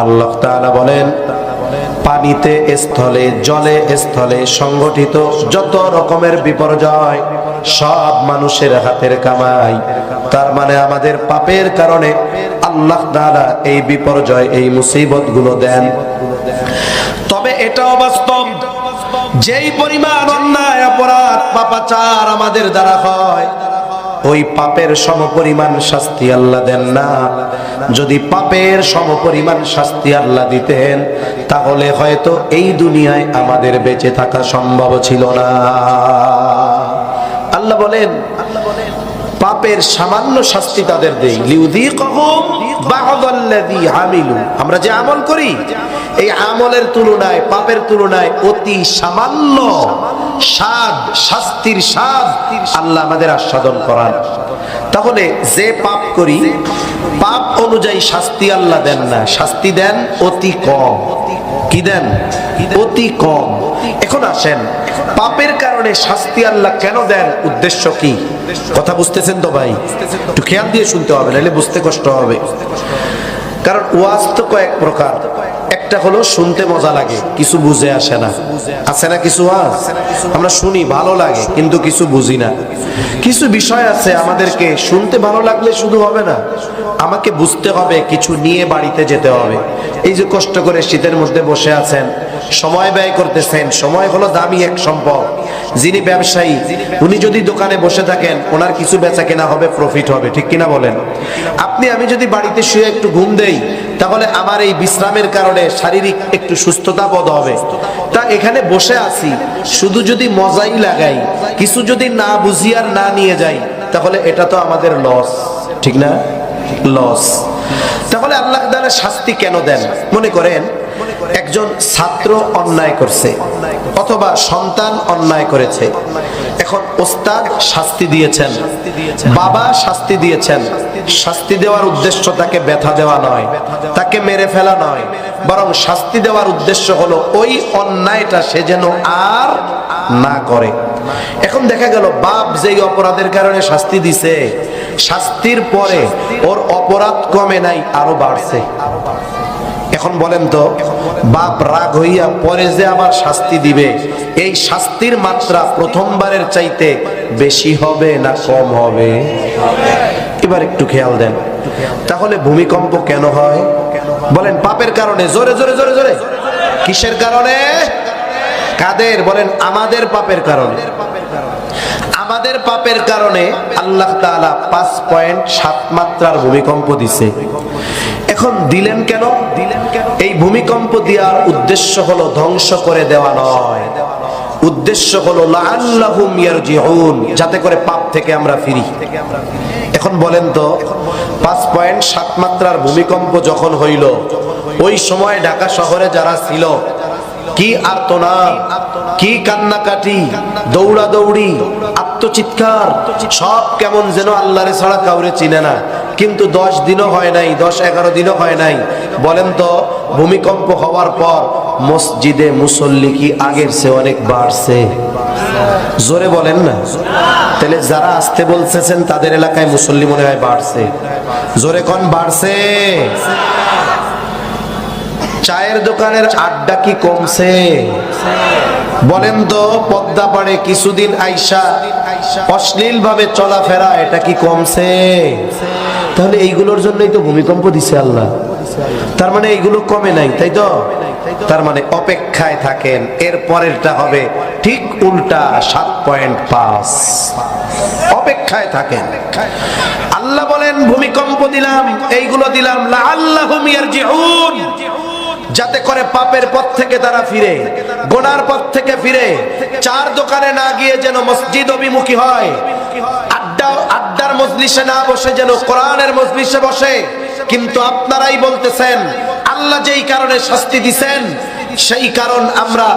আল্লাহ তাআলা বলেন, পানিতে স্থলে জলে স্থলে সংগঠিত যত রকমের বিপর্যয় সব মানুষের হাতের কামাই। তার মানে আমাদের পাপের কারণে আল্লাহ তাআলা এই বিপর্যয়, এই মুসিবত গুলো দেন। তবে এটাও বাস্তব, যেই পরিমাণ অন্যায় অপরাধ পাপাচার আমাদের দ্বারা হয়, ওই পাপের সমপরিমাণ শাস্তি আল্লাহ দেন না। যদি পাপের সমপরিমাণ শাস্তি আল্লাহ দিতেন, তাহলে হয়তো এই দুনিয়ায় আমাদের বেঁচে থাকা সম্ভব ছিল না। আল্লাহ বলেন, পাপের সামান্য শাস্তি তাদের দেই, লিউযীকাহুম বা'দাল্লাযী আমিলু। আমরা যে আমল করি, এই আমলের তুলনায়, পাপের তুলনায় অতি সামান্য স্বাদ, শাস্তির স্বাদ আল্লাহ আমাদের আস্বাদন করান। তাহলে যে পাপ করি, পাপ অনুযায়ী শাস্তি আল্লাহ দেন না, শাস্তি দেন অতি কম। কি দেন? অতি কম। এখন আসেন, পাপের কারণে শাস্তি আল্লাহ কেন দেন? উদ্দেশ্য কি? কথা বুঝতেছেন তো ভাই? একটু খেয়াল দিয়ে শুনতে হবে, নাহলে বুঝতে কষ্ট হবে। কারণ ওয়াজ তো কয়েক প্রকার। একটা হলো শুনতে মজা লাগে, কিছু বুঝে আসে না। আছে না কিছু ওয়াজ আমরা শুনি, ভালো লাগে, কিন্তু কিছু বুঝি না। কিছু বিষয় আছে আমাদেরকে শুনতে ভালো লাগলে শুধু হবে না, আমাকে বুঝতে হবে, কিছু নিয়ে বাড়িতে যেতে হবে। এই যে কষ্ট করে শীতের মধ্যে বসে আছেন, সময় ব্যয় করতেছেন, সময় হলো দামি এক সম্পদ। যিনি ব্যবসায়ী, উনি যদি দোকানে বসে থাকেন, ওনার কিছু বেচা কেনা হবে, প্রফিট হবে, ঠিক কিনা বলেন? আমি যদি বাড়িতে শুয়ে একটু ঘুম দেই, তাহলে আমার এই বিশ্রামের কারণে শারীরিক একটু সুস্থতা বোধ হবে। তা এখানে বসে আছি, শুধু যদি মজাই লাগাই, কিছু যদি না বুঝি আর না নিয়ে যাই, তাহলে এটা তো আমাদের লস, ঠিক না? লস। তাহলে আল্লাহ তাআলা শাস্তি কেন দেন? মনে করেন একজন ছাত্র অন্যায় করছে, অথবা সন্তান অন্যায় করেছে। এখন ওস্তাদ শাস্তি দিয়েছেন, বাবা শাস্তি দিয়েছেন। শাস্তি দেওয়ার উদ্দেশ্য তাকে ব্যথা দেওয়া নয়, তাকে মেরে ফেলা নয়, বরং শাস্তি দেওয়ার উদ্দেশ্য হলো ওই অন্যায়টা সে যেন আর না করে। এখন দেখা গেল বাপ যেই অপরাধের কারণে শাস্তি দিছে, শাস্তির পরে ওর অপরাধ কমে নাই, আরো বাড়ছে। এখন বলেন তো, বাপ রাগ হইয়া পরে যে আবার শাস্তি দিবে, এই শাস্তির মাত্রা প্রথমবারের চাইতে বেশি হবে না কম হবে? এবার একটু খেয়াল দেন। তাহলে ভূমিকম্প কেন হয়? বলেন পাপের কারণে। জোরে জোরে জোরে জোরে। কিসের কারণে? কাদের? বলেন আমাদের পাপের কারণে। আমাদের পাপের কারণে আল্লাহ তাআলা 5.7 মাত্রার ভূমিকম্প দিছে। এখন দিলেন কেন? এই ভূমিকম্প দেওয়ার উদ্দেশ্য হলো ধ্বংস করে দেওয়া নয়, উদ্দেশ্য হলো লাআল্লাহুম ইয়ারজিউন, যাতে করে পাপ থেকে আমরা ফিরি। এখন বলেন তো, 5.7 মাত্রার ভূমিকম্প যখন হইল, ওই সময় ঢাকা শহরে যারা ছিল, কি আর্তনাদ, কি কান্নাকাটি, দৌড়াদৌড়ি, আত্মচিৎকার, সব কেমন যেন আল্লাহরে ছাড়া কাউরে চিনে না। কিন্তু 10 দিনও হয় নাই, 10-11 দিনও হয় নাই। বলেন তো, ভূমিকম্প হওয়ার পর মসজিদে মুসল্লি কি আগের চেয়ে অনেক বাড়ছে? জোরে বলেন না। তাহলে যারা আসতে বলতেছেন তাদের এলাকায় মুসল্লি মনে হয় বাড়ছে। জোরে কোন বাড়ছে? চায়ের দোকানের আড্ডা কি কমছে? বলেন তো, পদ্মা পাড়ে কিছুদিন আইসা অশ্লীল ভাবে চলাফেরা, এটা কি কমছে? তাহলে এইগুলোর জন্যই তো ভূমিকম্প দিছে আল্লাহ। তার মানে এইগুলো কমে নাই, তাই তো? তার মানে অপেক্ষায় থাকেন, এর পরেরটা হবে ঠিক উল্টা, 7.5। অপেক্ষায় থাকেন। আল্লাহ বলেন ভূমিকম্প দিলাম, এইগুলো দিলাম লাআল্লাহুম ইয়ারজিউন, যাতে করে পাপের পথ থেকে তারা ফিরে, গুনার পথ থেকে ফিরে, চার দোকানে না গিয়ে যেন মসজিদ অভিমুখী হয়, আড্ডার মজলিসে না বসে যেন কোরআনের মজলিসে বসে। কিন্তু আপনারাই বলতেছেন আল্লাহ যেই কারণে শাস্তি দিবেন, সেই কারণ আমরা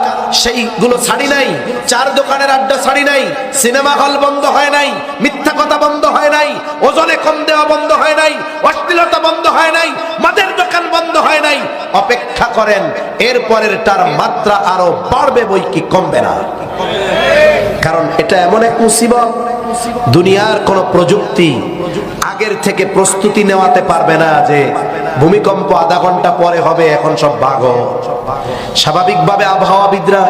সেইগুলো ছাড়ি নাই। চার দোকানের আড্ডা ছাড়ি নাই, সিনেমা হল বন্ধ হয় নাই, মিথ্যা কথা বন্ধ হয় নাই, ওজনে কম দেওয়া বন্ধ হয় নাই, অশ্লীলতা বন্ধ হয় নাই, মদের দোকান বন্ধ হয় নাই। অপেক্ষা করেন, এরপরের তার মাত্রা আরো বাড়বে, বই কি কমবে না। কারণ এটা এমন এক মুসিবত, দুনিয়ার কোন প্রযুক্তি আগের থেকে প্রস্তুতি নেওয়াতে পারবে না যে ভূমিকম্প আধা ঘন্টা পরে হবে, এখন সব ভাগো। স্বাভাবিকভাবে আবহাওয়াবিদরা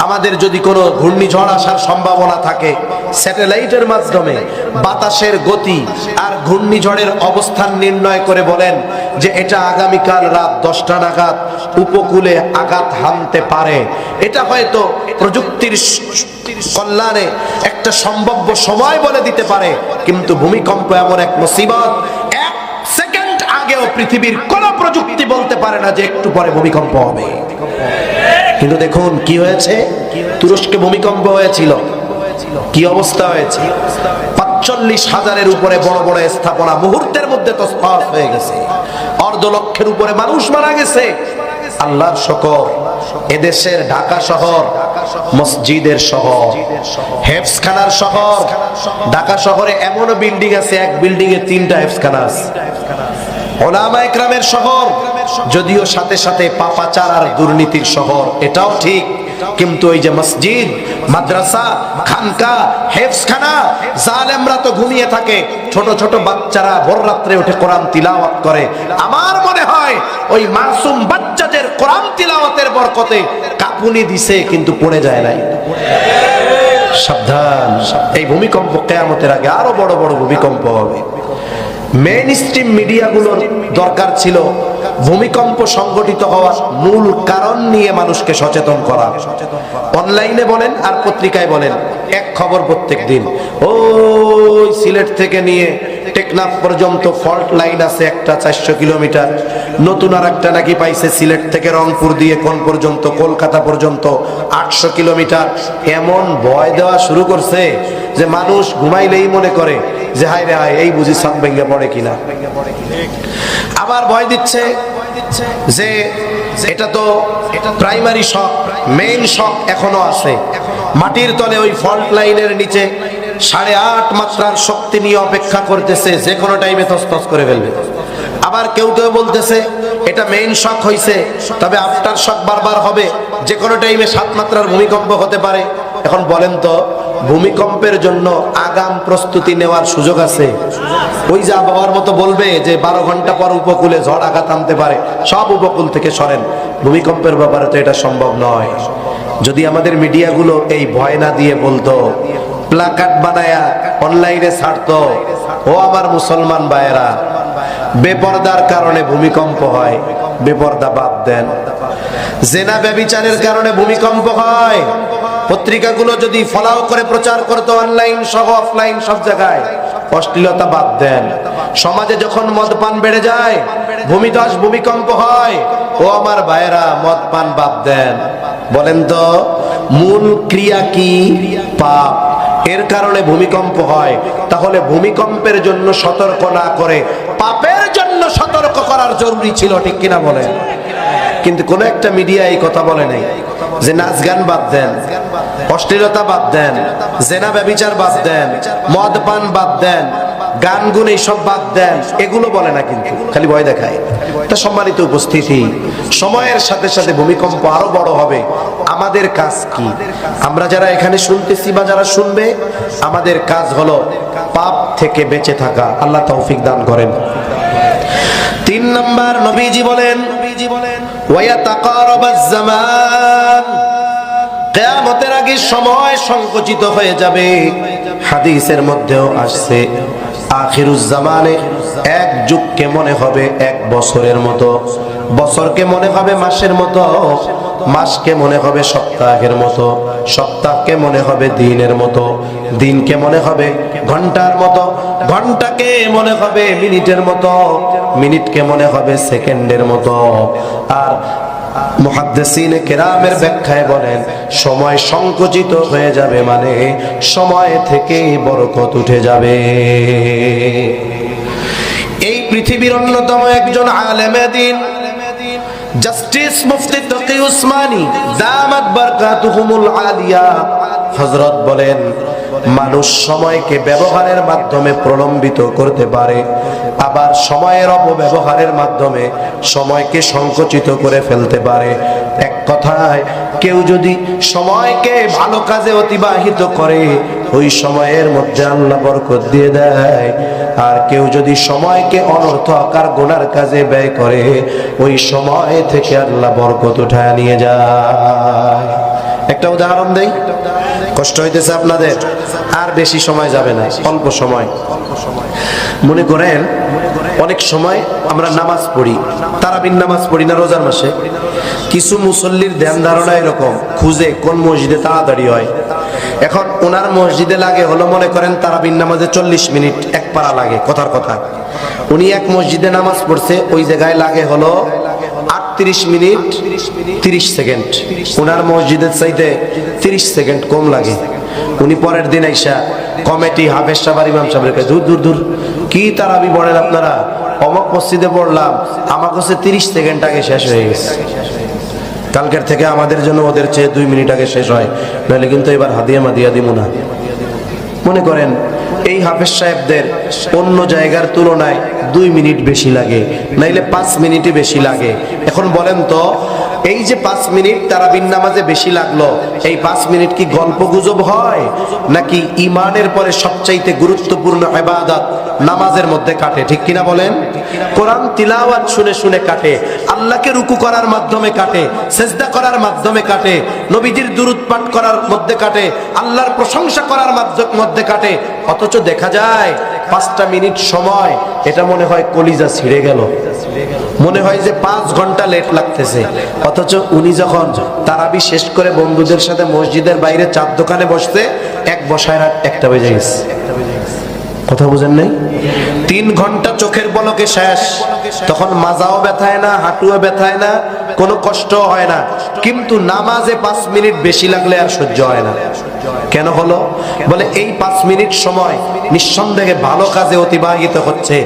আমাদের যদি কোনো ঘূর্ণিঝড় আসার সম্ভাবনা থাকে, স্যাটেলাইটের মাধ্যমে বাতাসের গতি আর ঘূর্ণিঝড়ের অবস্থান নির্ণয় করে বলেন যে এটা আগামীকাল রাত 10টা নাগাদ উপকূলে আঘাত হানতে পারে। এটা হয়তো প্রযুক্তির কল্যাণে একটা সম্ভাব্য সময় বলে দিতে পারে, কিন্তু ভূমিকম্প এমন এক মুসিবত, এক সেকেন্ড আগেও পৃথিবীর কোন প্রযুক্তি বলতে পারে না যে একটু পরে ভূমিকম্প হবে। কিন্তু দেখুন কি হয়েছে, তুরস্কে ভূমিকম্প হয়েছিল, কি অবস্থা হয়েছে। ৪৫,০০০-এর উপরে বড় বড় স্থাপনা মুহূর্তের মধ্যে তছনছ হয়ে গেছে, অর্ধ লক্ষের উপরে মানুষ মারা গেছে। আল্লাহর শুকর, এদেশের ঢাকা শহর মসজিদের শহর, হেফজখানার শহর। ঢাকা শহরে এমন বিল্ডিং আছে, এক বিল্ডিং এ 3টা হেফজখানা আছে। ওলামা ইকরামের শহর, যদিও সাথে সাথে পাপাচার আর দুর্নীতির শহর, এটাও ঠিক, কিন্তু ওই যে মসজিদ, মাদ্রাসা, খানকা, হেফজখানা, জালেমরা তো ঘুমিয়ে থাকে, ছোট ছোট বাচ্চারা ভোর রাত্রে উঠে কোরআন তিলাওয়াত করে। আমার মনে হয় ওই মাসুম বাচ্চাদের কোরআন তিলাওয়াতের বরকতে কাঁপুনি দিছে, কিন্তু পড়ে যায় নাই। সাবধান, এই ভূমিকম্প কিয়ামতের আগে আরো বড় বড় ভূমিকম্প হবে। মেইন স্ট্রিম মিডিয়াগুলোর দরকার ছিল ভূমিকম্প সংঘটিত হওয়ার মূল কারণ নিয়ে মানুষকে সচেতন করা। অনলাইনে বলেন আর পত্রিকায় বলেন, এক খবর প্রত্যেক দিন। ওই সিলেট থেকে নিয়ে টেকনাফ পর্যন্ত ফল্ট লাইন আছে একটা 400 কিলোমিটার, নতুন আর একটা নাকি পাইছে সিলেট থেকে রংপুর দিয়ে কোন পর্যন্ত, কলকাতা পর্যন্ত 800 কিলোমিটার। এমন ভয় দেওয়া শুরু করছে যে মানুষ ঘুমাইলেই মনে করে যে হায় রে হায়, এই বুঝি ছাদ ভেঙে পড়ে কিনা। আবার ভয় দিচ্ছে যে এটা তো প্রাইমারি শক, মেইন শক এখনো আছে। মাটির তলে ওই ফল্ট লাইনের নিচে 8.5 মাত্রার শক্তি নিয়ে অপেক্ষা করতেছে, যে কোনো টাইমে তছনছ করে ফেলবে। আবার কেউ কেউ বলতেছে এটা মেইন শক হইছে, তবে আফটার শক বারবার হবে, যে কোনো টাইমে 7 মাত্রার ভূমিকম্প হতে পারে। এখন বলেন তো, ভূমিকম্পের জন্য আগাম প্রস্তুতি নেওয়ার সুযোগ আছে? ওই যে আবহাওয়ার মতো বলবে যে 12 ঘন্টা পর উপকূলে ঝড় আঘাত আনতে পারে, সব উপকূল থেকে সরেন। ভূমিকম্পের ব্যাপারে তো এটা সম্ভব নয়। যদি আমাদের মিডিয়াগুলো এই ভয় না দিয়ে বলতো, প্লাকার্ড বানায়া অনলাইনে ছাড়তো, ও আমার মুসলমান ভাইয়েরা, বেপরদার কারণে ভূমিকম্প হয়, বেপরদা বাদ দেন। জেনা ব্যভিচারের কারণে ভূমিকম্প হয়, পত্রিকাগুলো যদি ফলাও করে প্রচার করতো অনলাইন সহ অফলাইন সব জায়গায়, অশ্লীলতা বাদ দেন। সমাজে যখন মদপান বেড়ে যায়, ভূমিধস ভূমিকম্প হয়, ও আমার ভাইয়েরা মদ পান বাদ দেন। বলেন তো মূল ক্রিয়া কি? পাপ, এর কারণে ভূমিকম্প হয়। তাহলে ভূমিকম্পের জন্য সতর্ক না করে পাপের জন্য সতর্ক করার জরুরি ছিল, ঠিক কিনা বলেন? কিন্তু কোন একটা মিডিয়া এই কথা বলে নাই যে নাচ গান বাদ দেন, অশ্লীলতা বাদ দেন, জেনা ব্যভিচার বাদ দেন, মদ পান বাদ দেন, গান গুণ এইসব বাদ দেন, এগুলো বলে না, কিন্তু খালি ভয় দেখায়। তা সম্মানিত উপস্থিতি, সময়ের সাথে সাথে ভূমিকম্প আরো বড় হবে। আমাদের কাজ কি? আমরা যারা এখানে শুনতেছি বা যারা শুনবে, আমাদের কাজ হলো পাপ থেকে বেঁচে থাকা। আল্লাহ তৌফিক দান করেন। 3 নাম্বার, নবীজি বলেন ওয়ায়াতাকারাবাজ জামান, কিয়ামতের আগে সময় সংকুচিত হয়ে যাবে। হাদিসের মধ্যেও আসছে আখিরুজ জামানে এক যুগকে মনে হবে 1 বছরের মতো, বছরকে মনে হবে মাসের মতো, মাসকে মনে হবে সপ্তাহের মতো, সপ্তাহকে মনে হবে দিনের মতো, দিনকে মনে হবে ঘন্টার মতো, ঘন্টাকে মনে হবে মিনিটের মতো, মিনিটকে মনে হবে সেকেন্ডের মতো। আর মুহাদ্দিসিনে কেরামের ব্যাখ্যায় বলেন সময় সংকুচিত হয়ে যাবে, মানে সময় থেকে বরকত উঠে যাবে। এই পৃথিবীর অন্যতম একজন আলেমে দ্বীন জাস্টিস মুফতি তকি উসমানী দামাত বারকাতুহুমুল আলিয়া হযরত বলেন, মানুষ সময়কে ব্যবহারের মাধ্যমে প্রলম্বিত করতে পারে, আবার সময়ের অপব্যবহারের মাধ্যমে সময়কে সংকুচিত করে ফেলতে পারে। এক কথায়, কেউ যদি সময়কে ভালো কাজে অতিবাহিত করে, ওই সময়ের মধ্যে আল্লাহ বরকত দিয়ে দেয়। আর কেউ যদি সময়কে অনর্থক আর গুনার কাজে ব্যয় করে, ওই সময় থেকে আল্লাহ বরকত উঠায় নিয়ে যায়। একটা উদাহরণ দেই, কষ্ট হইতেছে আপনাদের? আর বেশি সময় যাবে না, অল্প সময়। মনে করেন অনেক সময় আমরা নামাজ পড়ি, তারাবির নামাজ পড়ি না রোজার মাসে। কিছু মুসল্লির ধ্যান ধারণা এরকম, খুঁজে কোন মসজিদে তাড়াতাড়ি হয়। এখন ওনার মসজিদে লাগে হলো মনে করেন তারাবির নামাজে 40 মিনিট, এক পারা লাগে, কথার কথা। উনি এক মসজিদে নামাজ পড়ছে, ওই জায়গায় লাগে হলো 38 মিনিট 30 সেকেন্ড। ওনার মসজিদের চাইতে 30 সেকেন্ড কম লাগে। উনি পরের দিন আইসা কমিটি হাফেজ সাহেব আর ইমাম সাহেবকে, দূর দূর দূর, কি তারাবি পড়েন আপনারা? অমুক মসজিদে পড়লাম, আমার কাছে 30 সেকেন্ড আগে শেষ হয়ে গেছে। কালকের থেকে আমাদের জন্য ওদের চেয়ে 2 মিনিট আগে শেষ হয়, নাহলে কিন্তু এবার হাদিয়া মাদিয়া দিব না। মনে করেন এই হাফেজ সাহেবদের অন্য জায়গার তুলনায় 2 মিনিট বেশি লাগে, নাইলে 5 মিনিটই বেশি লাগে। এখন বলেন তো, এই যে 5 মিনিট তারাবির নামাজে বেশি লাগলো, এই 5 মিনিট কি গল্প গুজব হয়, নাকি ইমানের পরে সবচাইতে গুরুত্বপূর্ণ ইবাদত নামাজের মধ্যে কাটে? ঠিক কিনা বলেন? কোরআন তিলাওয়াত শুনে শুনে কাটে, আল্লাহকে রুকু করার মাধ্যমে কাটে, সেজদা করার মাধ্যমে কাটে, নবীজির দুরূদ পাঠ করার মধ্যে কাটে, আল্লাহর প্রশংসা করার মধ্যে কাটে। অথচ দেখা যায় 5টা মিনিট সময়, এটা মনে হয় কলিজা ছিঁড়ে গেল, মনে হয় যে 5 ঘন্টা লেট লাগতেছে। অথচ উনি যখন তারাবি শেষ করে বন্ধুদের সাথে মসজিদের বাইরে চার দোকানে বসতে, এক বসায় রাত 1টা বেজে গেছে। কথা বুঝেন নাই? 3 ঘন্টা চোখের পলকে শেষ। তখন মাজাও ব্যথায় না, হাঁটুও ব্যথায় না, কোনো কষ্ট হয় না। কিন্তু নামাজে 5 মিনিট বেশি লাগলে আর সহ্য হয় না। কেন হলো? বলে এই 5 মিনিট সময় নিঃসন্দেহে ভালো কাজে অতিবাহিত হচ্ছে,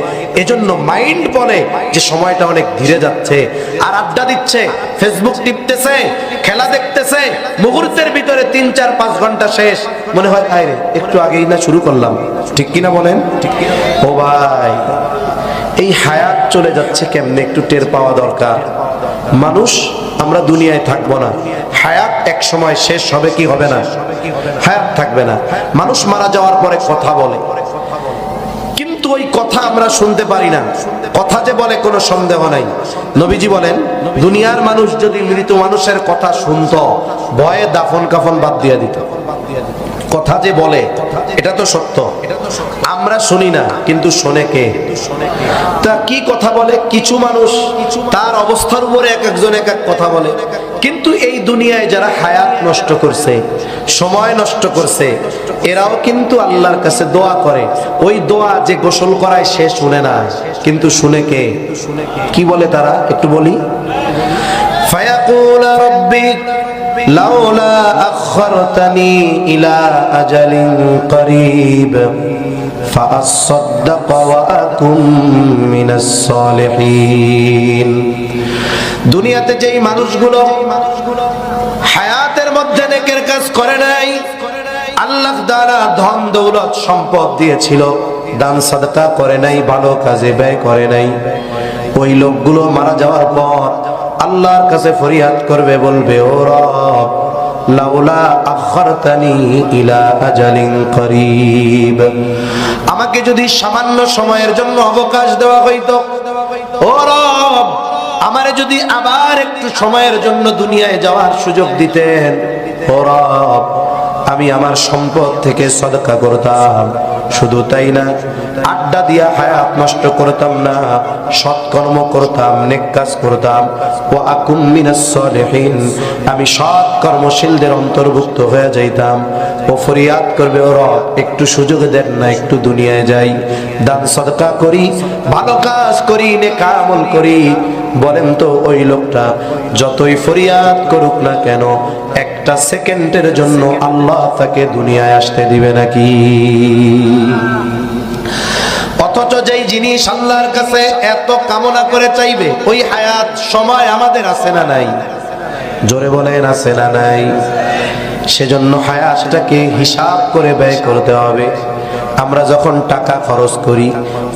এজন্য মাইন্ড বলে যে সময়টা অনেক ধীরে যাচ্ছে। আর আড্ডা দিচ্ছে, ফেসবুক টিপতেছে, খেলা দেখতেছে, মুহূর্তের ভিতরে 3, 4, 5 ঘন্টা শেষ। মনে হয় আরে একটু আগেই না শুরু করলাম। ঠিক কিনা বলেন? ও ভাই, এই হায়াত চলে যাচ্ছে কেমনে একটু টের পাওয়া দরকার। মানুষ আমরা দুনিয়ায় থাকবো না, হায়াত এক সময় শেষ হবে কি হবে না? হায়াত থাকবে না। মানুষ মারা যাওয়ার পরে কথা বলে, কিন্তু ওই কথা আমরা শুনতে পারি না। কথা যে বলে কোনো সন্দেহ নাই। নবীজি বলেন, দুনিয়ার মানুষ যদি মৃত মানুষের কথা শুনতো, ভয়ে দাফন কাফন বাদ দিয়ে দিত। কথা যে বলে এটা তো সত্য, আমরা শুনি না, কিন্তু শোনে কে? তা কি কথা বলে? কিছু মানুষ তার অবস্থার উপরে এক একজন এক এক কথা বলে। কিন্তু এই দুনিয়ায় যারা হায়াত নষ্ট করছে, সময় নষ্ট করছে, এরাও কিন্তু আল্লাহর কাছে দোয়া করে। ওই দোয়া যে গোসল করায় সে শুনে না, কিন্তু শুনে কে? কি বলে তারা? একটু বলি। ফায়াকুল রাব্বি লাউলা আখখারতানি ইলা আজালিন করিব ফাআসাদদাক ওয়া আকুম মিনাস সালিহিন। দুনিয়াতে যেই মানুষগুলো হায়াতের মধ্যে নেকের কাজ করে নাই, আল্লাহ দ্বারা ধন দৌলত সম্পদ দিয়েছিল, দান সাদকা করে নাই, ভালো কাজে ব্যয় করে নাই, ওই লোকগুলো মারা যাওয়ার পর আল্লাহর কাছে ফরিয়াদ করবে, বলবে, ও রব, লাউলা আখখারতানি ইলা আজালিন করিব, আমাকে যদি সামান্য সময়ের জন্য অবকাশ দেওয়া হইতো, ও রব, আমারে যদি আবার একটু সময়ের জন্য দুনিয়ায় যাওয়ার সুযোগ দিতেন, ও রব, আমি আমার সম্পদ থেকে সদকা করতাম। শুধু তাই না, আড্ডা দিয়া হায়াত নষ্ট করতাম না, সৎকর্ম করতাম, নেক কাজ করতাম। ওয়া আকুম মিনাস সালিহিন, আমি সৎ কর্মশীলদের অন্তর্ভুক্ত হয়ে যাইতাম। ও ফরিয়াদ করবে, ও রব, একটু সুযোগ দেন না, একটু দুনিয়ায় যাই, দান সদকা করি, ভালো কাজ করি, নেক আমল করি। বলেন তো ওই লোকটা যতই ফরিয়াদ করুক না কেন, একটা সেকেন্ডের জন্য আল্লাহ তাকে দুনিয়ায় আসতে দিবে নাকি? অথচ যেই জিনিস আল্লাহর কাছে এত কামনা করে চাইবে, ওই হায়াত সময় আমাদের আছে না নাই? জোরে বলেন, আছে না নাই? সেজন্য হায়াতটাকে হিসাব করে ব্যয় করতে হবে। আমরা যখন টাকা খরচ করি,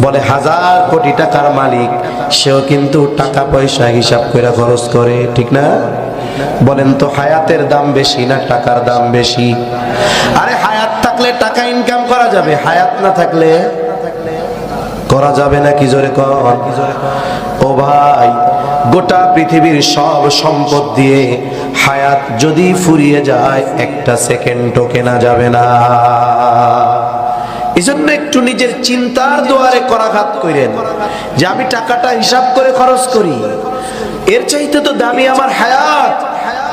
বলে 1000 কোটি টাকার মালিক, সেও কিন্তু টাকা পয়সা হিসাব করে খরচ করে, ঠিক না? বলেন তো, হায়াতের দাম বেশি না টাকার দাম বেশি? আরে হায়াত থাকলে টাকা ইনকাম করা যাবে, হায়াত না থাকলে করা যাবে না। কি জোরে কর। ও ভাই, গোটা পৃথিবীর সব সম্পদ দিয়ে হায়াত যদি ফুরিয়ে যায়, একটা সেকেন্ডও কেনা যাবে না। এজন্য একটু নিজের চিন্তার দুয়ারে করাঘাত করেন যে আমি টাকাটা হিসাব করে খরচ করি, এর চাইতে তো দামি আমার হায়াত।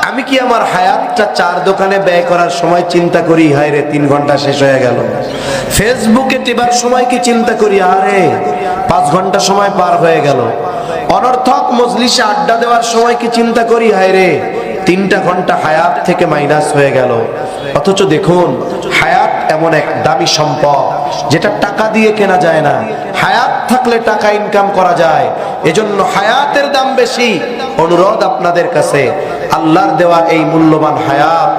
আমি কি আমার হায়াতটা চার দোকানে ব্যয় করার সময় চিন্তা করি হায় রে 3 ঘন্টা শেষ হয়ে গেল? ফেসবুকে টিপার সময় কি চিন্তা করি আরে 5 ঘন্টা সময় পার হয়ে গেল? অনর্থক মজলিসে আড্ডা দেওয়ার সময় কি চিন্তা করি হায় রে 3টা ঘন্টা হায়াত থেকে মাইনাস হয়ে গেল? অথচ দেখুন, হায়াত এমন এক দামি সম্পদ যেটা টাকা দিয়ে কেনা যায় না। হায়াত থাকলে টাকা ইনকাম করা যায়, এজন্য হায়াতের দাম বেশি। অনুরোধ আপনাদের কাছে, আল্লাহর দেওয়া এই মূল্যবান হায়াত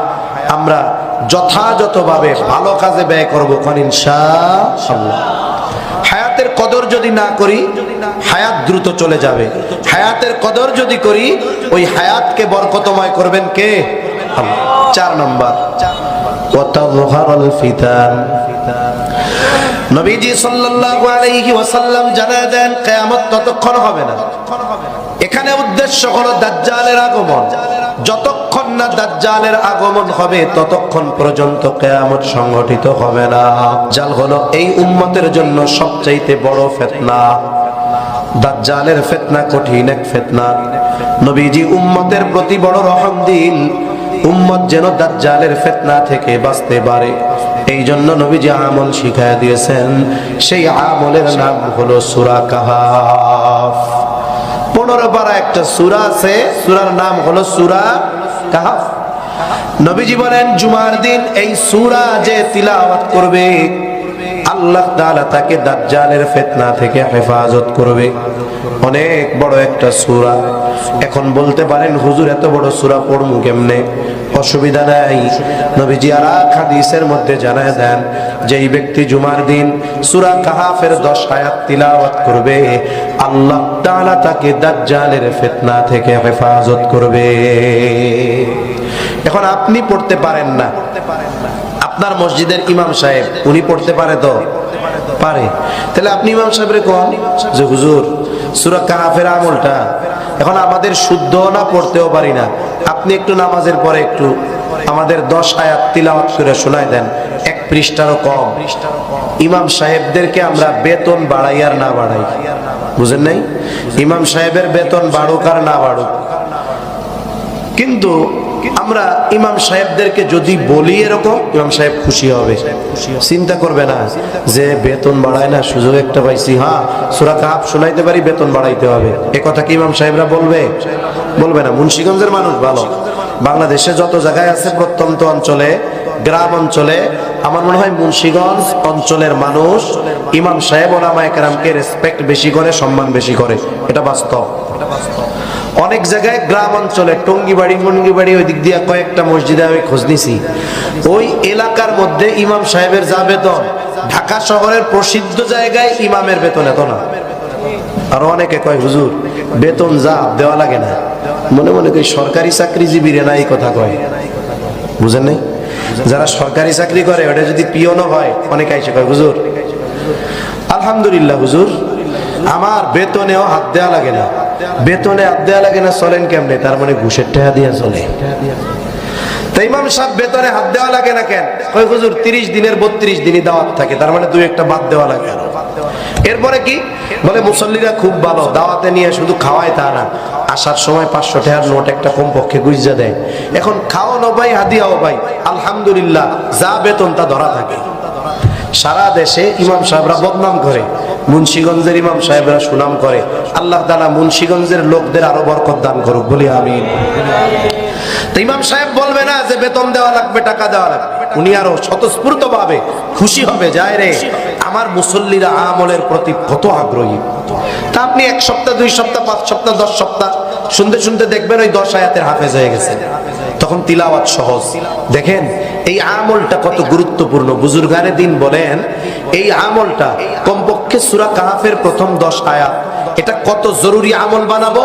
আমরা যথাযথভাবে ভালো কাজে ব্যয় করবো ইনশাআল্লাহ। হায়াতের কদর যদি না করি, হায়াত দ্রুত চলে যাবে। হায়াতের কদর যদি করি, ওই হায়াতকে বরকতময় করবেন কে? আল্লাহ। 4 নম্বর, ওয়াতাযহারুল ফিতান। নবীজি সাল্লাল্লাহু আলাইহি ওয়াসাল্লাম জানায় দেন, কিয়ামত ততক্ষণ হবে না। এখানে উদ্দেশ্য হলো দাজ্জালের আগমন। যতক্ষণ না দাজ্জালের আগমন হবে, ততক্ষণ পর্যন্ত কিয়ামত সংঘটিত হবে না। দাজ্জাল হলো এই উম্মতের জন্য সবচাইতে বড় ফিতনা। দাজ্জালের ফিতনা কঠিন এক ফিতনা। নবীজি উম্মতের প্রতি বড় রহম দিন, উম্মত যেন দাজ্জালের ফিতনা থেকে বাঁচতে পারে। এই জন্য নবীজি আমল শিখায়া দিয়েছেন। সেই আমলের নাম হলো সূরা কাহাফ। 15 পারা একটা সূরা আছে, সূরার নাম হলো সূরা কাহাফ। নবীজি বলেন, জুমার দিন এই সূরা যে তিলাওয়াত করবে, আল্লাহ তাআলা তাকে দাজ্জালের ফিতনা থেকে হেফাজত করবে। অনেক বড় একটা সূরা। এখন বলতে পারেন, হুজুর এত বড় সূরা পড়মু কেমনে? অসুবিধা নাই, নবীজি আর হাদিসের মধ্যে জানায় দেন যে এই ব্যক্তি জুমার দিন সূরা কাহাফের 10 আয়াত তিলাওয়াত করবে, আল্লাহ তাআলা তাকে দাজ্জালের ফিতনা থেকে হেফাজত করবে। এখন আপনি পড়তে পারেন না, আপনার মসজিদের ইমাম সাহেব উনি পড়তে পারে তো পারে, তাহলে আপনি ইমাম সাহেবরে কোন যে হুজুর সূরা কাহাফের আমলটা এখন আমাদের শুদ্ধ না, পড়তেও পারি না, আপনি একটু নামাজের পরে একটু আমাদের 10 আয়াত তিলাওয়াত করে শোনায় দেন, 1 পৃষ্ঠারও কম। ইমাম সাহেবদেরকে আমরা বেতন বাড়াই আর না বাড়াই, বুঝেন নাই? ইমাম সাহেবের বেতন বাড়ুক আর না বাড়ুক, কিন্তু আমরা ইমাম সাহেবদেরকে যদি বলি এরকম, ইমাম সাহেব খুশি হবে। চিন্তা করবে না যে বেতন বাড়ায় না, সুযোগ একটা পাইছি, হ্যাঁ সূরা কাহাফ শোনাইতে পারি, বেতন বাড়াইতে হবে। এ কথা কি ইমাম সাহেবরা বলবে? বলবে না। মুন্সিগঞ্জের মানুষ ভালো, বাংলাদেশে যত জায়গায় আছে প্রত্যন্ত অঞ্চলে, গ্রাম অঞ্চলে, আমার মনে হয় মুন্সিগঞ্জ অঞ্চলের মানুষ ইমাম সাহেব ওলামায়ে কেরামকে রেসপেক্ট বেশি করে, সম্মান বেশি করে। এটা বাস্তব। অনেক জায়গায় গ্রাম অঞ্চলে টঙ্গিবাড়ি মঙ্গিবাড়ি ওই দিক দিয়ে কয়েকটা মসজিদে আমি খোঁজ নিছি, ওই এলাকার মধ্যে ইমাম সাহেবের যা বেতন, ঢাকা শহরের প্রসিদ্ধ জায়গায় ইমামের বেতন এত না। আর অনেকে কয় হুজুর বেতন যা দেওয়া লাগে না, মনে মনে কই সরকারি চাকরিজীবীরা না এই কথা কয়, বুঝেন নাই? যারা সরকারি চাকরি করে ওটা যদি পিয়নও হয়, অনেকে এসে কয় হুজুর আলহামদুলিল্লাহ হুজুর আমার বেতনেও হাত দেওয়া লাগে না। বেতনে হাত দেওয়া লাগে না চলেন কেমনে? তার মানে ঘুষের টাকা দিয়ে চলে। তাই ইমাম সাহেব বেতনে হাত দেওয়া লাগে না কেন? কয় হুজুর 30 দিনের 32 দিনই দাওয়াত থাকে, তার মানে 2-1টা বাদ দেওয়া লাগে। এরপরে কি বলে, মুসল্লিরা খুব ভালো, দাওয়াতে নিয়ে শুধু খাওয়ায় তা না, আসার সময় 500 টাকার নোট একটা কমপক্ষে গুইজা দেয়। এখন খাওয়ানো ভাই হাদিয়াও ভাই, আলহামদুলিল্লাহ যা বেতন তা ধরা থাকে। সারা দেশে ইমাম সাহেবরা বদনাম করে, মুন্সিগঞ্জের ইমাম সাহেবরা সুনাম করে। আল্লাহ তাআলা মুন্সিগঞ্জের লোকদের আরো বরকত দান করুক, বলি আমিন। তো ইমাম সাহেব বলবে না যে বেতন দেওয়া লাগবে, টাকা দেওয়া লাগবে, উনি আরো স্বতঃস্ফূর্ত ভাবে খুশি হবে, যায় রে আমার মুসল্লিরা আমলের প্রতি কত আগ্রহী। তা আপনি 1 সপ্তাহ 2 সপ্তাহ 5 সপ্তাহ 10 সপ্তাহ শুনতে শুনতে দেখবেন ওই 10 আয়াতের হাফেজ হয়ে গেছে, তখন তিলাওয়াত সহজ। দেখেন এই আমলটা কত গুরুত্বপূর্ণ। বুজুর্গানে দিন বলেন এই আমলটা কমপক্ষে সূরা কাহাফের প্রথম 10 আয়াত, এটা কত জরুরি আমল বানাবো।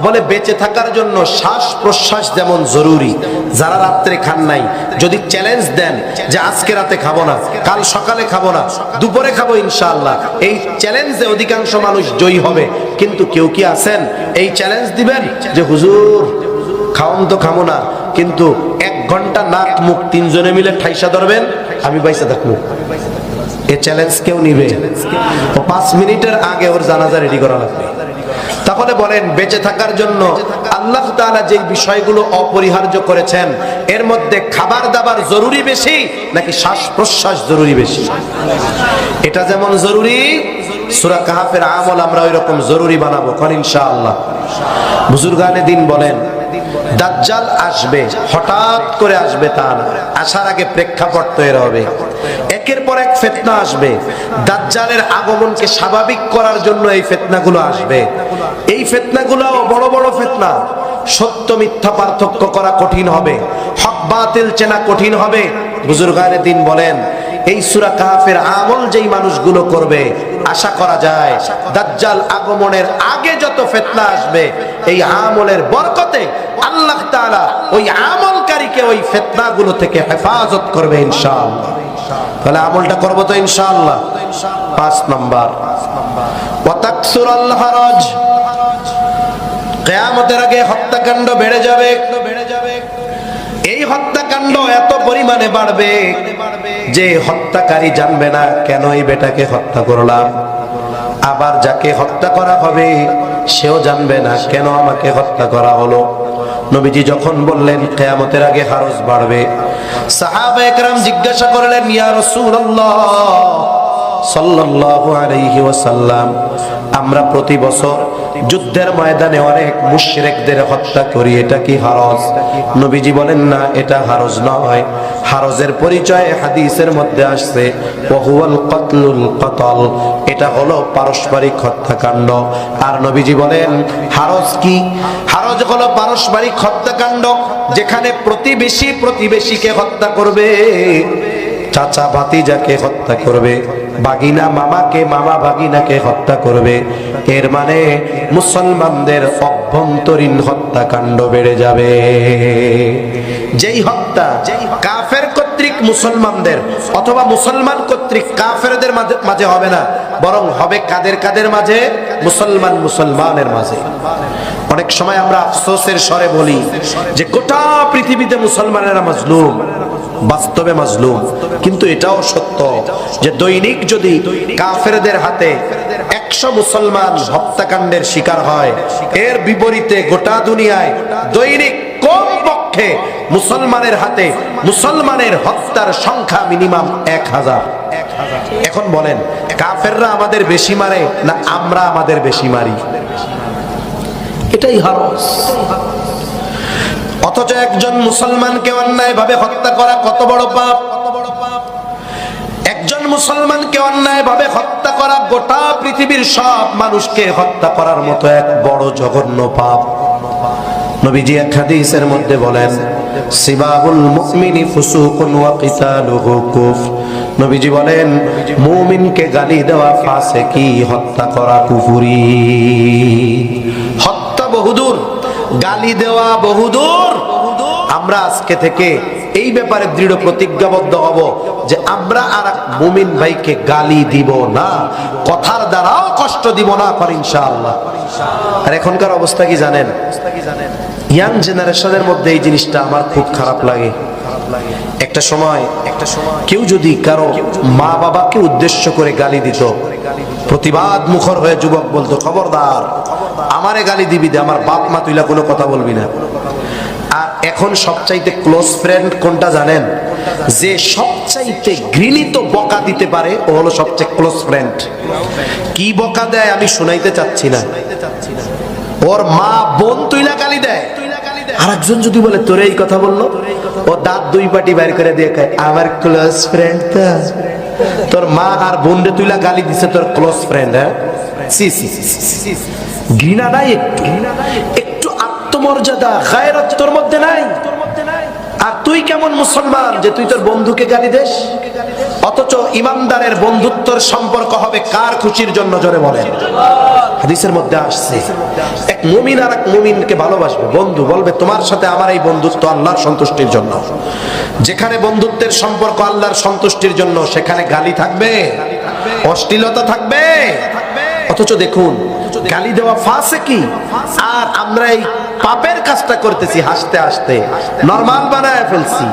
বলে বেঁচে থাকার জন্য শ্বাস প্রশ্বাস যেমন জরুরি, যারা রাত্রে খান নাই যদি চ্যালেঞ্জ দেন যে আজকে রাতে খাবো না, কাল সকালে খাবো না, দুপুরে খাবো ইনশাআল্লাহ, এই চ্যালেঞ্জে অধিকাংশ মানুষ জয়ী হবে। কিন্তু কেউ কি আছেন এই চ্যালেঞ্জ দিবেন যে হুজুর খাওন তো খাবো না, কিন্তু 1 ঘন্টা নাক মুখ 3 জনে মিলে ঠাইসা ধরবেন, আমি বাইসা থাকবো? এই চ্যালেঞ্জ কেউ নিবে? 5 মিনিটের আগে ওর জানাজা রেডি করা লাগবে। তাহলে বলেন, বেঁচে থাকার জন্য আল্লাহ তাআলা যে বিষয়গুলো অপরিহার্য করেছেন, এর মধ্যে খাবার দাবার জরুরি বেশি নাকি শ্বাস প্রশ্বাস জরুরি বেশি? এটা যেমন জরুরি, সূরা কাহফের আমল আমরা ওইরকম জরুরি বানাবো কোন ইনশাআল্লাহ। বুজুর্গানে দিন বলেন, দাজ্জাল আসবে, হঠাৎ করে আসবে তা না, আসার আগে প্রেক্ষাপট তৈরি হবে। একের পর এক ফিতনা আসবে। দাজ্জালের আগমনকে স্বাভাবিক করার জন্য এই ফিতনাগুলো আসবে। এই ফিতনাগুলো বড় বড় ফিতনা, সত্য মিথ্যা পার্থক্য করা কঠিন হবে, হক বাতিল চেনা কঠিন হবে। বুজুর্গানে দিন বলেন, এই সূরা কাহফের আমল যেই মানুষগুলো করবে, আশা করা যায় দাজ্জাল আগমনের আগে যত ফিতনা আসবে, এই আমলের বরকতে আল্লাহ তাআলা ওই আমলকারীকে ওই ফিতনাগুলো থেকে হেফাজত করবে ইনশাআল্লাহ। তাহলে আমলটা করব তো ইনশাআল্লাহ। 5 নাম্বার, ওয়াতাকসুরাল হারাজ, কিয়ামতের আগে হত্যাকাণ্ড বেড়ে যাবে। এই হত্যাকাণ্ড এত পরিমাণে বাড়বে যে হত্যাকারী জানবে না কেন এই বেটাকে হত্যা করলাম, আবার যাকে হত্যা করা হবে সেও জানবে না কেন আমাকে হত্যা করা হলো। নবীজি যখন বললেন কিয়ামতের আগে হারজ বাড়বে, সাহাবায়ে কেরাম জিজ্ঞাসা করলেন, ইয়া রাসূলুল্লাহ সাল্লাল্লাহু আলাইহি ওয়াসাল্লাম, আমরা প্রতি বছর যুদ্ধের ময়দানে অনেক মুশরিকদের হত্যা করি, এটা কি হারজ? নবীজি বলেন, না, এটা হারজ নয়। হারজের পরিচয় হাদিসের মধ্যে আসছে, ওয়াহুয়াল কাতলুল কাতল, এটা হলো পারস্পরিক হত্যাকাণ্ড। আর নবীজি বলেন, হারজ কি? হারজ হলো পারস্পরিক হত্যাকাণ্ড, যেখানে প্রতিবেশী প্রতিবেশীকে হত্যা করবে, চাচা ভাতিজাকে হত্যা করবে, বাগিনা মামাকে, মামা ভাগিনাকে হত্যা করবে। এর মানে মুসলমানদের অভ্যন্তরীণ হত্যাকাণ্ড বেড়ে যাবে। যেই হত্যা কাফের কর্তৃক মুসলমানদের অথবা মুসলমান কর্তৃক কাফেরদের মাঝে হবে না, বরং হবে কাদের কাদের মাঝে? মুসলমান মুসলমানের মাঝে। অনেক সময় আমরা আফসোসের স্বরে বলি যে গোটা পৃথিবীতে মুসলমানেরা মাজলুম, বাস্তবে মাজলুম। কিন্তু এটাও সত্য যে দৈনিক যদি কাফেরদের হাতে 100 মুসলমান হত্যাকাণ্ডের শিকার হয়, এর বিপরীতে গোটা দুনিয়ায় দৈনিক কমপক্ষে মুসলমানের হাতে মুসলমানের হত্যার সংখ্যা মিনিমাম 1000। এখন বলেন, কাফেররা আমাদের বেশি মারে না আমরা আমাদের বেশি মারি? এটাই হারজ। অথচ একজন মুসলমানকে অন্যায় ভাবে হত্যা করা কত বড় পাপ! একজন মুসলমানকে অন্যায় ভাবে হত্যা করা গোটা পৃথিবীর সব মানুষকে হত্যা করার মতো এক বড় জঘন্য পাপ। নবীজি এক হাদিসের মধ্যে বলেন, সিবাবুল মুমিনি ফুসুকুন ওয়া কিতালুহু কুফর। নবীজি বলেন, মুমিনকে গালি দেওয়া ফাসিকি, হত্যা করা কুফরি। হত্যা বহুদূর, গালি দেওয়া বহুদূর। আমরা আজকে থেকে এই ব্যাপারে দৃঢ় প্রতিজ্ঞাবদ্ধ হব যে আমরা আর মুমিন ভাইকে গালি দিব না, কথার দ্বারাও কষ্ট দিব না, পারি ইনশাআল্লাহ। আর এখনকার অবস্থা কি জানেন? ইয়াং জেনারেশনের মধ্যে এই জিনিসটা আমার খুব খারাপ লাগে। একটা সময় কেউ যদি কারো মা বাবাকে উদ্দেশ্য করে গালি দিত, প্রতিবাদ মুখর হয়ে যুবক বলতো, খবরদার, আমারে গালি দিবি দে, আমার বাপ মা তুইলা কোনো কথা বলবি না। আর এখন সবচাইতে ক্লোজ ফ্রেন্ড কোনটা জানেন? যে সবচাইতে ঘৃণিত বকা দিতে পারে ও হলো সবচেয়ে ক্লোজ ফ্রেন্ড। কি বকা দেয় আমি শুনাইতে চাচ্ছি না। ওর মা বোন তুইলা গালি দেয়, আর একজন যদি বলে তোরে এই কথা বললো, ও দাঁত 2 পাটি বাইর করে দিয়ে কয়, আমার ক্লোজ ফ্রেন্ড তো। তোর মা আর বোন রে তুইলা গালি দিছে তোর ক্লোজ ফ্রেন্ড। হ্যাঁ, ঘৃণা নাই? একটু আত্মমর্যাদা, গায়রত তোর মধ্যে নাই? আর তুই কেমন মুসলমান যে তুই তোর বন্ধুকে গালি দেস? অথচ ইমানদারের বন্ধুত্বের সম্পর্ক হবে কার খুশির জন্য? জোরে বলেন। হাদিসের মধ্যে আসছে এক মুমিন আর এক মুমিনকে ভালোবাসবে, বন্ধু বলবে তোমার সাথে আমার এই বন্ধুত্ব আল্লাহর সন্তুষ্টির জন্য। যেখানে বন্ধুত্বের সম্পর্ক আল্লাহর সন্তুষ্টির জন্য, সেখানে গালি থাকবে, অশ্লীলতা থাকবে। অথচ দেখুন, গালি দেওয়া ফাসিকি, আর আমরা এই পাপের কাজটা করতেছি হাসতে হাসতে, নরমাল বানায় ফেলছি।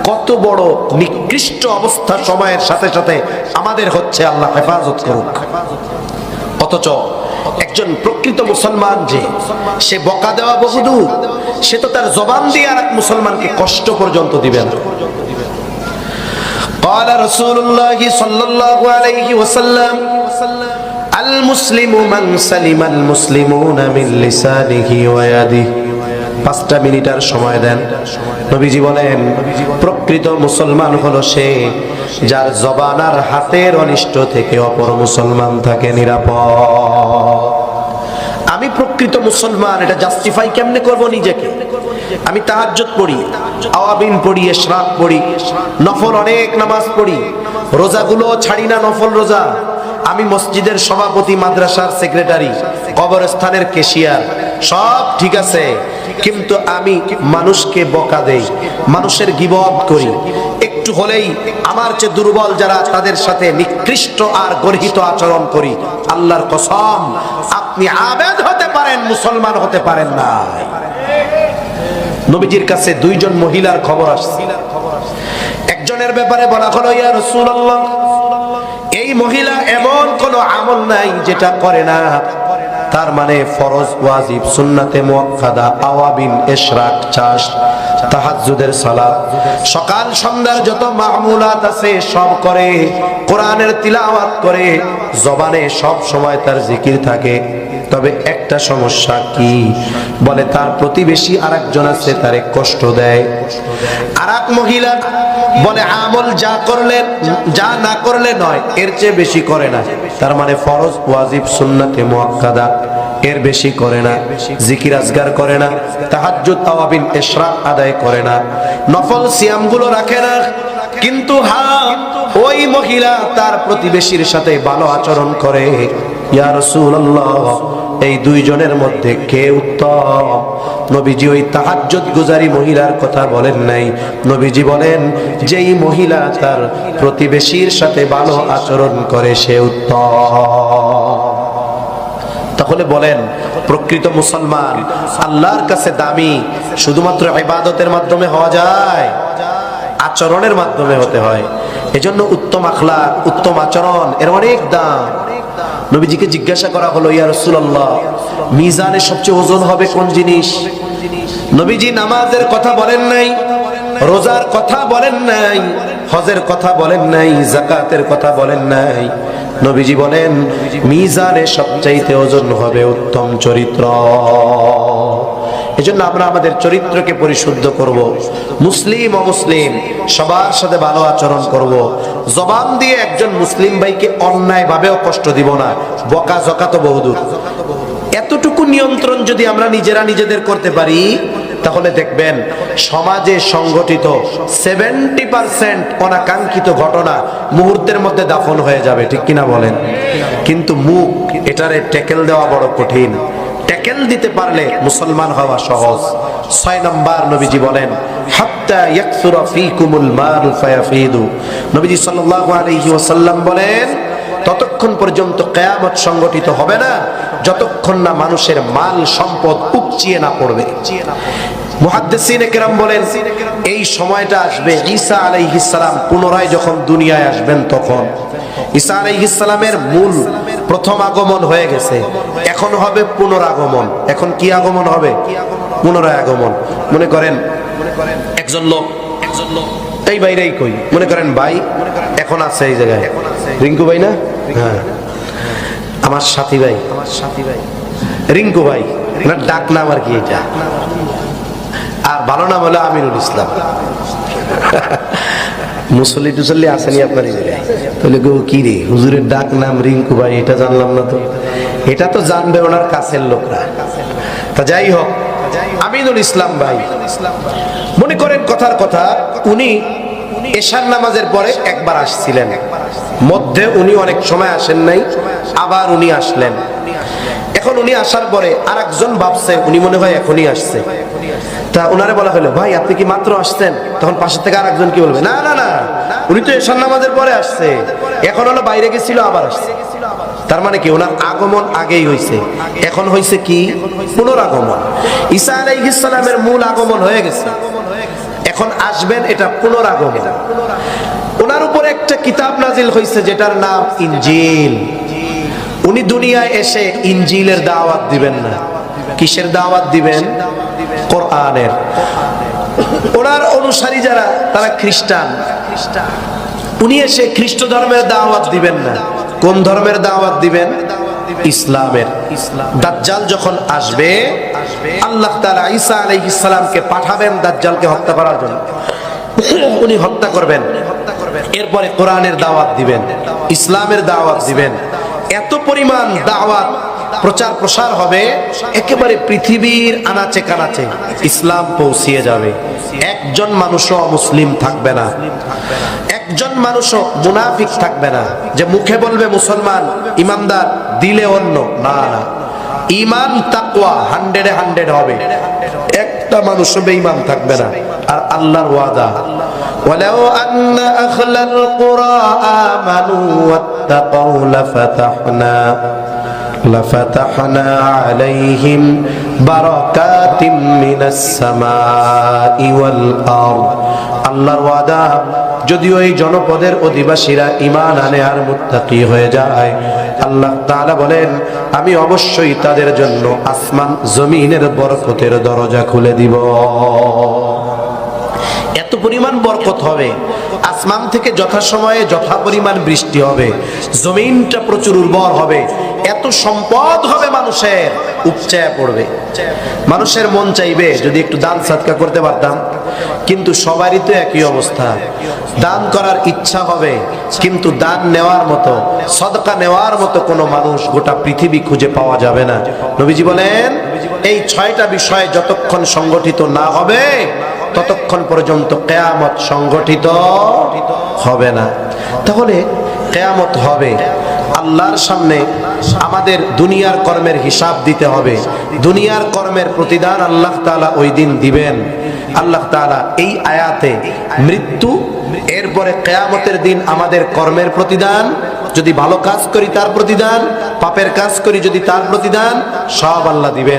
কত বড় নিকৃষ্ট অবস্থা সময়ের সাথে সাথে আমাদের হচ্ছে, আল্লাহ হেফাজত করুক। অথচ একজন প্রকৃত মুসলমান যে, সে বকা দেওয়া বহুদূর, সে তো তার জবান দিয়ে আর এক মুসলমানকে কষ্ট পর্যন্ত দিবে না। قال رسول الله صلى الله عليه وسلم المسلم من سلم المسلمون من لسانه ويده। 5টা মিনিট আর সময় দেন। নবীজি বলেন, প্রকৃত মুসলমান হলো সে যার জবান আর হাতের অনিষ্ট থেকে অপর মুসলমান থাকে নিরাপদ। আমি প্রকৃত মুসলমান, এটা জাস্টিফাই কেমনে করব নিজেকে? আমি তাহাজ্জুদ পড়ি, আওয়াবিন পড়ি, ইশরাক পড়ি, নফল অনেক নামাজ পড়ি, রোজাগুলো ছাড়ি না, নফল রোজা। আমি মসজিদের সভাপতি, মাদ্রাসার সেক্রেটারি, কবরস্থানের ক্যাশিয়ার, সব ঠিক আছে, কিন্তু আমি মানুষকে বকা দেই, মানুষের গীবত করি। একটু হলেই আমার চেয়ে দুর্বল যারা, তাদের সাথে নিকৃষ্ট আর গর্হিত আচরণ করি। আল্লাহর কসম, আপনি আবেদ হতে পারেন, মুসলমান হতে পারেন না। নবীজির কাছে 2 জন মহিলার খবর আসছে। একজনের ব্যাপারে বলা হলো, ইয়া রাসূলুল্লাহ, এই মহিলা এমন কোন আমল নাই যেটা করে না, তার মানে ফরজ, ওয়াজিব, সুন্নাতে মুআক্কাদা, আওয়াবিন, ইশরাক, চাষ, তাহাজ্জুদের সালাত, সকাল সন্ধ্যার যত মামুলাত আছে সব করে, কোরআনের তিলাওয়াত করে, জবানে সব সময় তার জিকির থাকে। তবে একটা সমস্যা কি? বলে তার প্রতিবেশী আরেকজন আছে, তারে কষ্ট দেয়। আরেক মহিলা বলে আমল যা করলে, যা না করলে নয়, এর চেয়ে বেশি করে না। তার মানে ফরজ, ওয়াজিব, সুন্নাতে মুআক্কাদা এর বেশি করে না, জিকির আজগার করে না, তাহাজ্জুদ, তাওয়াবিন, ইশরাক আদায় করে না, নফল সিয়ামগুলো রাখে না। কিন্তু হ্যাঁ, ওই মহিলা তার প্রতিবেশীর সাথে ভালো আচরণ করে। ইয়া রাসূলুল্লাহ, এই 2 জনের মধ্যে কে উত্তম? নবীজি ওই তাহাজ্জুদ গুজারি মহিলার কথা বলেন নাই। নবীজি বলেন, যেই মহিলা তার প্রতিবেশীর সাথে ভালো আচরণ করে সে উত্তম। তাহলে বলেন, প্রকৃত মুসলমান আল্লাহর কাছে দামি শুধুমাত্র ইবাদতের মাধ্যমে হওয়া যায়? আচরণের মাধ্যমে হতে হয়। এজন্য উত্তম আখলাক, উত্তম আচরণ এর অনেক দাম। নবীজিকে জিজ্ঞাসা করা হলো, ইয়া রাসূলুল্লাহ, মিজানে সবচেয়ে ওজন হবে কোন জিনিস? নবীজি নামাজের কথা বলেন নাই, রোজার কথা বলেন নাই, হজের কথা বলেন নাই, যাকাতের কথা বলেন নাই। নবীজি বলেন, মিজানে সবচাইতে ওজন হবে উত্তম চরিত্র। এজন্য আমরা আমাদের চরিত্রকে পরিশুদ্ধ করব, মুসলিম অমুসলিম সবার সাথে ভালো আচরণ করব, জবান দিয়ে একজন মুসলিম ভাইকে অন্যায় ভাবেও কষ্ট দিব না, বকা জকা তো বহুদূর। এতটুকু নিয়ন্ত্রণ যদি আমরা নিজেরা নিজেদের করতে পারি, তাহলে দেখবেন সমাজে সংগঠিত 70% অনাকাঙ্ক্ষিত ঘটনা মুহূর্তের মধ্যে দাফন হয়ে যাবে, ঠিক কিনা বলেন? কিন্তু মুখ, এটারে ট্যাকেল দেওয়া বড় কঠিন। ট্যাকেল দিতে পারলে মুসলমান হওয়া সহজ। 6 নম্বর নবীজি বলেন, হাত্তা ইয়াকসুরা ফীকুমুল মাল ফায়াফিদু। নবীজি সাল্লাল্লাহু আলাইহি ওয়াসাল্লাম বলেন, ততক্ষণ পর্যন্ত কিয়ামত সংগঠিত হবে না যতক্ষণ না মানুষের মাল সম্পদ উপচিয়ে না পড়বে। মুহাদ্দিসিনে কেরাম বলেন, এই সময়টা আসবে ঈসা আলাইহিস সালাম পুনরায় যখন দুনিয়ায় আসবেন তখন। ঈসা আলাইহিস সালামের মূল প্রথম আগমন হয়ে গেছে, এখন হবে পুনরাগমন। এখন কি আগমন হবে? পুনরায় আগমন। মনে করেন একজন লোক এই বাইরেই কই, মনে করেন ভাই এখন আছে এই জায়গায়, রিঙ্কু ভাই না? হ্যাঁ, আমার সাথী ভাই, রিঙ্কু ভাই, এনার ডাক নাম আর কি এটা, আর ভালো নাম হলো আমিরুল ইসলাম। মুসল্লি টুসল্লি আসেনি আপনার এই জায়গায়? তাহলে গো কি রে, হুজুরের ডাক নাম রিঙ্কু ভাই, এটা জানলাম না তো। এটা তো জানবে ওনার কাছের লোকরা। তা যাই হোক, আমিনুল ইসলাম ভাই, মনে করেন কথার কথা, উনি এশার নামাজের পরে একবার আসছিলেন, মধ্যে উনি অনেক সময় আসেন নাই, আবার উনি আসলেন। এখন উনি আসার পরে আরেকজন ভাবছে উনি মনে হয় এখনই আসছে, তা উনারে বলা হলো, ভাই আপনি কি মাত্র আসছেন? তখন পাশে থেকে আরেকজন কি বলবে, না না না, উনি তো এশার নামাজের পরে আসছে, এখন হলো বাইরে গেছিল আবার আসছে। তার মানে কি, ওনার আগমন আগেই হয়েছে, এখন হয়েছে কি পুনরাগমন। ঈসা আলাইহিস সালামের মূল আগমন হয়ে গেছে, এখন আসবেন এটা পুনরাগমন। ওনার উপরে একটা কিতাব নাজিল হয়েছে যেটার নাম ইনজিল। উনি দুনিয়ায় এসে ইনজিলের দাওয়াত দিবেন না, কিসের দাওয়াত দিবেন? কোরআনের। ওনার অনুসারী যারা তারা খ্রিস্টান, উনি এসে খ্রিস্ট ধর্মের দাওয়াত দিবেন না, কোন ধর্মের দাওয়াত দিবেন? ইসলামের। দাজ্জাল যখন আসবে, আল্লাহ তাআলা ঈসা আলাইহিস সালামকে পাঠাবেন দাজ্জালকে হত্যা করার জন্য, উনি হত্যা করবেন, এরপরে কোরআনের দাওয়াত দিবেন, ইসলামের দাওয়াত দিবেন। এত পরিমাণ দাওয়াত প্রচার প্রসার হবে, একেবারে পৃথিবীর আনাচে কানাচে ইসলাম পৌঁছিয়ে যাবে। একজন মানুষও মুসলিম থাকবে না, একজন মানুষও মুনাফিক থাকবে না, যে মুখে বলবে মুসলমান ইমানদার, দিলে অন্য। না না, ঈমান তাকওয়া 100-এ 100 হবে, একটা মানুষও বেঈমান থাকবে না। আর আল্লাহর ওয়াদা, ওয়ালাউ আন্না আহলাল কুরা আমানু ওয়াত্তাকাউ লাফাতাহনা আলাইহিম বারাকাতিম মিনাস সামাই ওয়াল আরদ। আল্লাহর ওয়াদা, যদিও এই জনপদের অধিবাসীরা ঈমান আনে আর মুত্তাকি হয়ে যায়, আল্লাহ তাআলা বলেন আমি অবশ্যই তাদের জন্য আসমান জমিনের বরকতের দরজা খুলে দিব। এত পরিমাণ বরকত হবে, আসমান থেকে যথাসময়ে যথা পরিমাণ বৃষ্টি হবে, জমিনটা প্রচুর উর্বর হবে, এত সম্পদ হবে মানুষের, উপচায়া পড়বে। মানুষের মন চাইবে যদি একটু দান সাদকা করতে পারতাম, কিন্তু সবারই তো একই অবস্থা। দান করার ইচ্ছা হবে, কিন্তু দান নেওয়ার মতো, সদকা নেওয়ার মতো কোনো মানুষ গোটা পৃথিবী খুঁজে পাওয়া যাবে না। নবীজি বলেন এই 6টা বিষয় যতক্ষণ সংগঠিত না হবে ততক্ষণ পর্যন্ত কিয়ামত সংগঠিত হবে না। তাহলে কিয়ামত হবে, আল্লাহর সামনে আমাদের দুনিয়ার কর্মের হিসাব দিতে হবে, দুনিয়ার কর্মের প্রতিদান আল্লাহ তাআলা ওই দিন দিবেন। আল্লাহ তাআলা এই আয়াতে মৃত্যু, এরপরে কিয়ামতের দিন আমাদের কর্মের প্রতিদান, যদি ভালো কাজ করি তার প্রতিদান, পাপের কাজ করি যদি তার প্রতিদান, সব আল্লাহ দিবেন।